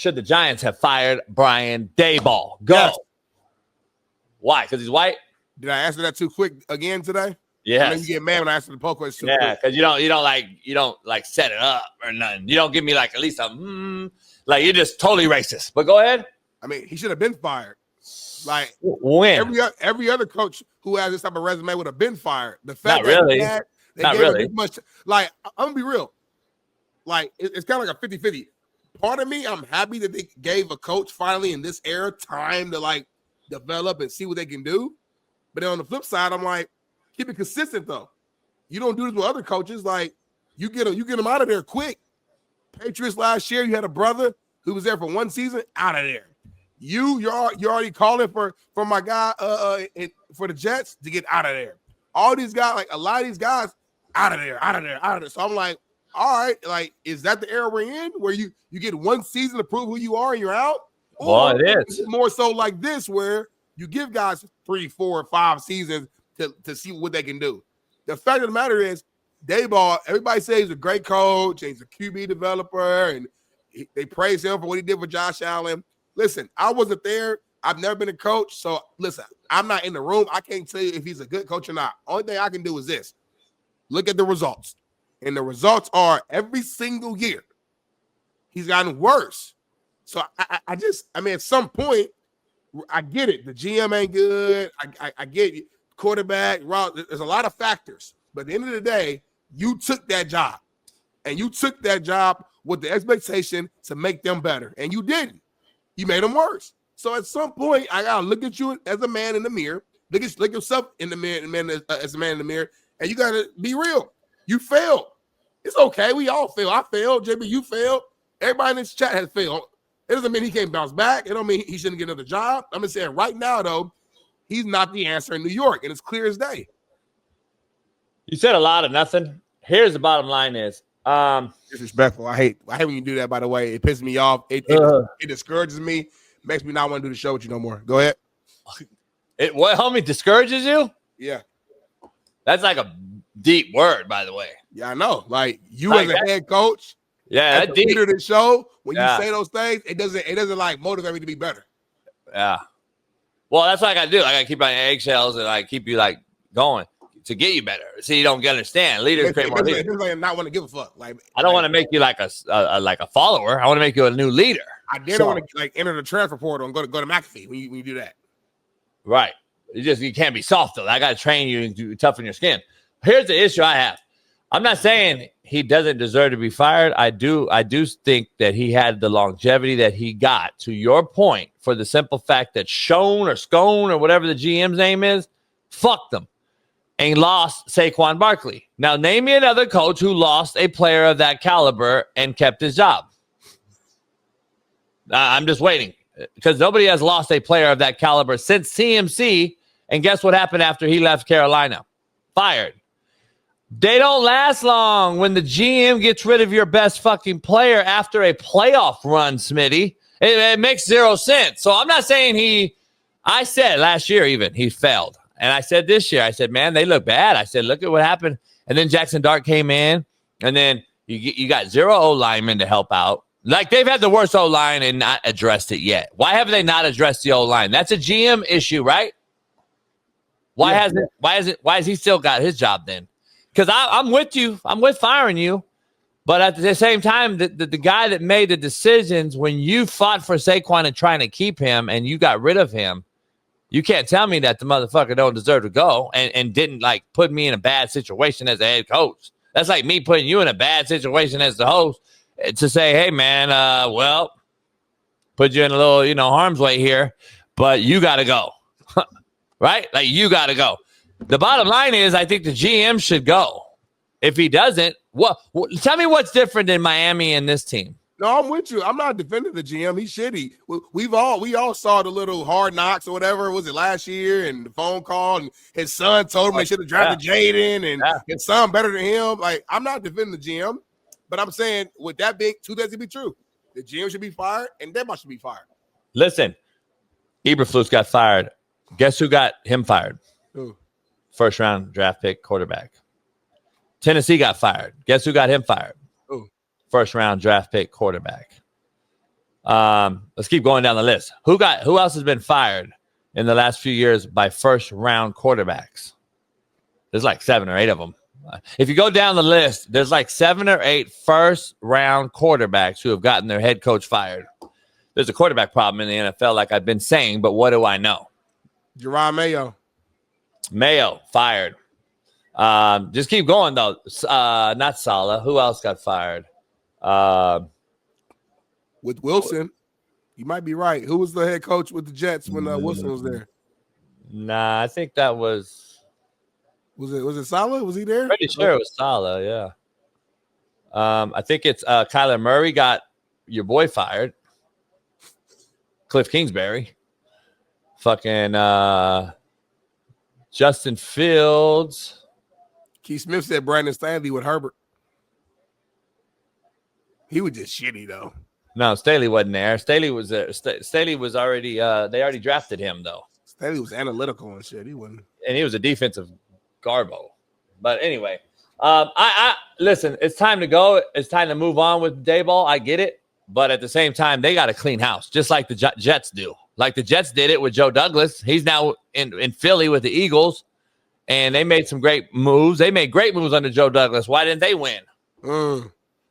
should the Giants have fired Brian Daboll? Go. Yes. Why? Because he's white? Did I answer that too quick again today? Yes. I know you get mad when I answer the poll question too quick. Because you don't like set it up or nothing. You don't give me like at least a like you're just totally racist. But go ahead. I mean, he should have been fired. Like when every other coach who has this type of resume would have been fired. The fact not really. Not really. Much, like, I'm gonna be real. Like, it's kind of like a 50-50. Part of me, I'm happy that they gave a coach finally in this era time to like develop and see what they can do. But then on the flip side, I'm like, keep it consistent though. You don't do this with other coaches. Like, you get them out of there quick. Patriots last year, you had a brother who was there for one season, out of there. You're already calling for my guy for the Jets to get out of there. All these guys, like a lot of these guys, out of there. So I'm like, all right, like, is that the era we're in where you get one season to prove who you are and you're out? Well, it is more so like this where you give guys 3, 4, 5 seasons to see what they can do. The fact of the matter is, Daboll, everybody says he's a great coach and he's a QB developer, and they praise him for what he did with Josh Allen. Listen, I wasn't there. I've never been a coach. So, listen, I'm not in the room. I can't tell you if he's a good coach or not. Only thing I can do is this. Look at the results. And the results are every single year, he's gotten worse. So, I mean, at some point, I get it. The GM ain't good. I get it. Quarterback, there's a lot of factors. But at the end of the day, you took that job. And you took that job with the expectation to make them better. And you didn't. You made them worse. So at some point, I gotta look at you as a man in the mirror. Look yourself in the mirror, as a man in the mirror, and you gotta be real. You failed. It's okay. We all fail. I failed. JB, you failed. Everybody in this chat has failed. It doesn't mean he can't bounce back. It don't mean he shouldn't get another job. I'm just saying right now, though, he's not the answer in New York, and it's clear as day. You said a lot of nothing. Here's the bottom line is. Disrespectful. I hate when you do that, by the way. It pisses me off. It discourages me. Makes me not want to do the show with you no more. Go ahead. What, homie, discourages you? Yeah. That's like a deep word, by the way. Yeah, I know. Like, you like as a head coach, as the leader of the show, when you say those things, it doesn't like motivate me to be better. Yeah. Well, that's what I got to do. I got to keep my eggshells and like keep you like going to get you better. See, you don't understand. Leaders create more leaders. It's like not want to give a fuck. Like, I don't want to make you like a follower. I want to make you a new leader. I didn't want to like enter the transfer portal and go to McAfee when you do that. Right. You can't be soft though. I got to train you and toughen your skin. Here's the issue I have. I'm not saying he doesn't deserve to be fired. I do think that he had the longevity that he got, to your point, for the simple fact that Shaun or Scone or whatever the GM's name is, fucked them and lost Saquon Barkley. Now, name me another coach who lost a player of that caliber and kept his job. I'm just waiting because nobody has lost a player of that caliber since CMC. And guess what happened after he left Carolina? Fired. They don't last long when the GM gets rid of your best fucking player after a playoff run, Smitty. It makes zero sense. So I'm not saying I said last year even he failed. And I said this year, I said, man, they look bad. I said, look at what happened. And then Jackson Dart came in, and then you got 0 O-linemen to help out. Like, they've had the worst O-line and not addressed it yet. Why haven't they not addressed the O-line? That's a GM issue, right? Why has he still got his job then? Because I'm with you. I'm with firing you. But at the same time, the guy that made the decisions when you fought for Saquon and trying to keep him and you got rid of him, you can't tell me that the motherfucker don't deserve to go and didn't, like, put me in a bad situation as a head coach. That's like me putting you in a bad situation as the host to say, hey, man, put you in a little, harm's way here, but you got to go. Right? Like, you got to go. The bottom line is I think the GM should go. If he doesn't, tell me what's different in Miami and this team. No, I'm with you. I'm not defending the GM. He's shitty. We all saw the little Hard Knocks or whatever was it last year, and the phone call, and his son told him they should have drafted Jaden, and his son better than him. Like, I'm not defending the GM, but I'm saying with that being two things to be true, the GM should be fired and Daboll should be fired. Listen, Eberflus got fired. Guess who got him fired? Who? First round draft pick quarterback. Tennessee got fired. Guess who got him fired? Who? First round draft pick quarterback. Let's keep going down the list. Who else has been fired in the last few years by first-round quarterbacks? There's like 7 or 8 of them. If you go down the list, there's like 7 or 8 first-round quarterbacks who have gotten their head coach fired. There's a quarterback problem in the NFL, like I've been saying, but what do I know? Jerron Mayo, fired. Just keep going, though. Not Saleh. Who else got fired? With Wilson. You might be right. Who was the head coach with the Jets when Wilson was there? Nah, I think that was it Saleh? Was he there? Pretty sure it was Saleh, yeah. I think it's Kyler Murray got your boy fired. Cliff Kingsbury. Fucking Justin Fields. Keith Smith said Brandon Staley with Herbert. He was just shitty, though. No, Staley wasn't there. Staley was there. Staley was already they already drafted him, though. Staley was analytical and shit. He wasn't. And he was a defensive garbo. But anyway, I listen, it's time to go. It's time to move on with Daboll. I get it. But at the same time, they got to clean house, just like the Jets do. Like the Jets did it with Joe Douglas. He's now in Philly with the Eagles, and they made some great moves. They made great moves under Joe Douglas. Why didn't they win?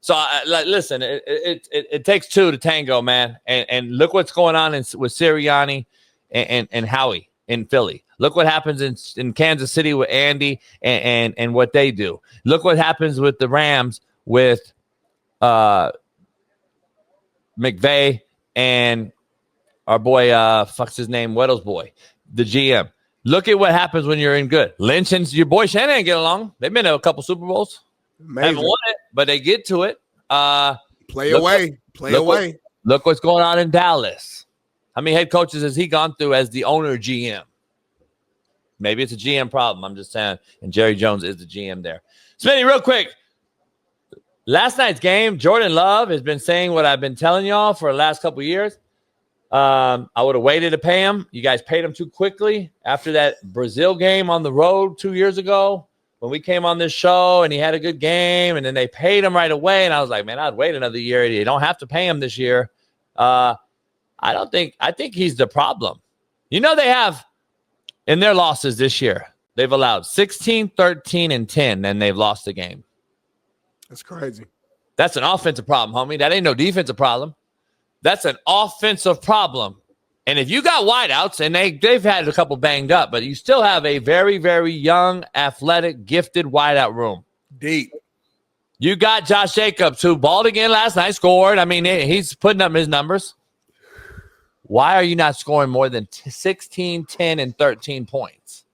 So, listen, it takes 2 to tango, man. And look what's going on with Sirianni and Howie in Philly. Look what happens in Kansas City with Andy and what they do. Look what happens with the Rams with McVay and our boy, fuck's his name, Weddle's boy, the GM. Look at what happens when you're in good. Lynch and your boy Shanahan get along. They've been to a couple Super Bowls. Amazing. Haven't won it, but they get to it. Play away. Look what's going on in Dallas. How many head coaches has he gone through as the owner GM? Maybe it's a GM problem. I'm just saying. And Jerry Jones is the GM there. Smitty, real quick. Last night's game, Jordan Love has been saying what I've been telling y'all for the last couple of years. I would have waited to pay him. You guys paid him too quickly after that Brazil game on the road 2 years ago when we came on this show and he had a good game and then they paid him right away. And I was like, man, I'd wait another year. You don't have to pay him this year. I think he's the problem. You know, they have in their losses this year, they've allowed 16, 13, and 10, and they've lost the game. That's crazy. That's an offensive problem, homie. That ain't no defensive problem. That's an offensive problem. And if you got wideouts, and they've had a couple banged up, but you still have a very, very young, athletic, gifted wideout room. Deep. You got Josh Jacobs, who balled again last night, scored. I mean, he's putting up his numbers. Why are you not scoring more than 16, 10, and 13 points?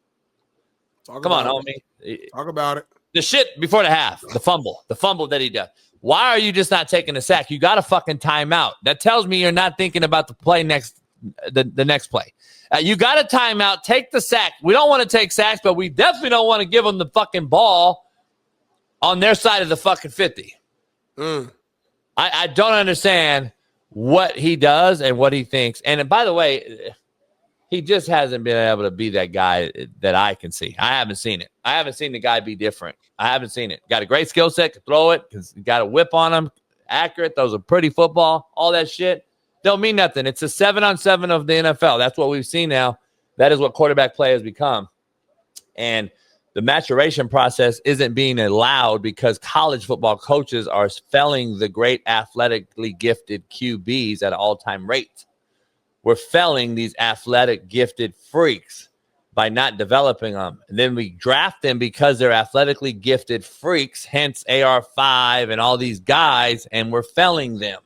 Come on, homie. Talk about it. The shit before the half, the fumble that he does. Why are you just not taking a sack? You got a fucking timeout. That tells me you're not thinking about the play next, the next play. You got a timeout. Take the sack. We don't want to take sacks, but we definitely don't want to give them the fucking ball on their side of the fucking 50. I don't understand what he does and what he thinks. And by the way, he just hasn't been able to be that guy that I can see. I haven't seen it. I haven't seen the guy be different. I haven't seen it. Got a great skill set, can throw it, because he got a whip on him, accurate, throws a pretty football, all that shit. Don't mean nothing. It's a 7-on-7 of the NFL. That's what we've seen now. That is what quarterback play has become. And the maturation process isn't being allowed because college football coaches are felling the great athletically gifted QBs at an all-time rate. We're felling these athletic gifted freaks by not developing them. And then we draft them because they're athletically gifted freaks, hence AR5 and all these guys, and we're felling them.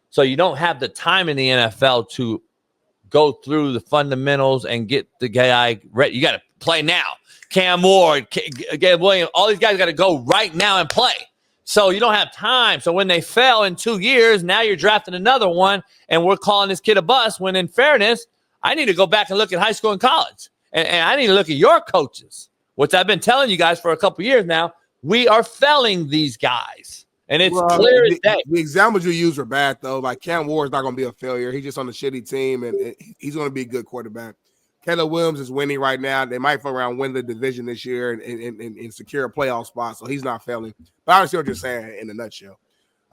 So you don't have the time in the NFL to go through the fundamentals and get the guy ready. You got to play now. Cam Ward, Gabe Williams, all these guys got to go right now and play. So you don't have time. So when they fail in 2 years, now you're drafting another one, and we're calling this kid a bust, when in fairness, I need to go back and look at high school and college. And I need to look at your coaches, which I've been telling you guys for a couple years now. We are felling these guys. And it's clear as day. The examples you use are bad, though. Like Cam Ward's not going to be a failure. He's just on a shitty team, and he's going to be a good quarterback. Caleb Williams is winning right now. They might fuck around win the division this year and secure a playoff spot, so he's not failing. But I understand what you're saying in a nutshell.